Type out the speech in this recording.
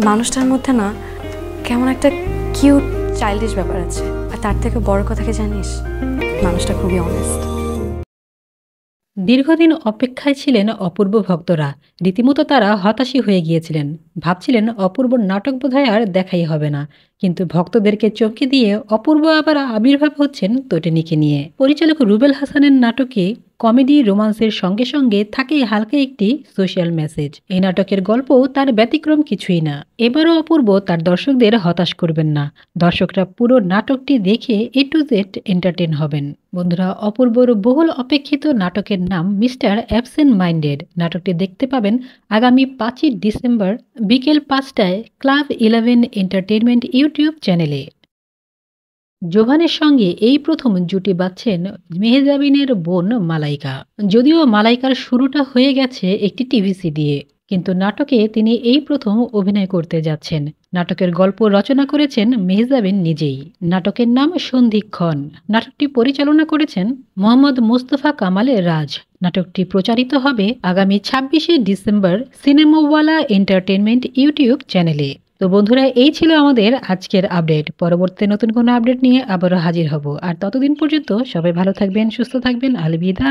মানুষটার মধ্যে না কেমন একটা কিউট চাইল্ডিশ ব্যাপার আছে। আর তার থেকে বড় কথা কি জানিস, মানুষটা খুবই অনেস্ট। দীর্ঘদিন অপেক্ষায় ছিলেন অপূর্ব ভক্তরা। রীতিমতো তারা হতাশই হয়ে গিয়েছিলেন। ভাবছিলেন অপূর্বর নাটক বোধহয় আর দেখাই হবে না। কিন্তু ভক্তদেরকে চমকে দিয়ে অপূর্ব আবার আবির্ভাব হচ্ছেন তটিনীকে নিয়ে। পরিচালক রুবেল হাসানের নাটকে কমেডি রোমান্সের সঙ্গে সঙ্গে থাকে হালকা একটি সোশ্যাল মেসেজ। এই নাটকের গল্প তার ব্যতিক্রম কিছুই না। এবারও অপূর্ব তার দর্শকদের হতাশ করবেন না। দর্শকরা পুরো নাটকটি দেখে এ টু জেড এন্টারটেন হবেন। বন্ধুরা, অপূর্বর বহুল অপেক্ষিত নাটকের নাম মিস্টার অ্যাবসেন্ট মাইন্ডেড। নাটকটি দেখতে পাবেন আগামী 5ই ডিসেম্বর বিকেল 5টায় ক্লাব 11 এন্টারটেনমেন্ট ইউটিউব চ্যানেলে। জোভানের সঙ্গে এই প্রথম জুটি বাঁধছেন মেহজাবিনের বোন মালাইকা। যদিও মালাইকার শুরুটা হয়ে গেছে একটি টিভিসি দিয়ে, কিন্তু নাটকে তিনি এই প্রথম অভিনয় করতে যাচ্ছেন। নাটকের গল্প রচনা করেছেন মেহজাবিন নিজেই। নাটকের নাম সন্ধিক্ষণ। নাটকটি পরিচালনা করেছেন মোহাম্মদ মোস্তফা কামাল রাজ। নাটকটি প্রচারিত হবে আগামী 26শে ডিসেম্বর সিনেমাওয়ালা এন্টারটেনমেন্ট ইউটিউব চ্যানেলে। তো বন্ধুরা, এই ছিল আমাদের আজকের আপডেট। পরবর্তীতে নতুন কোনো আপডেট নিয়ে আবারও হাজির হব। আর ততদিন পর্যন্ত সবাই ভালো থাকবেন, সুস্থ থাকবেন। আলবিদা।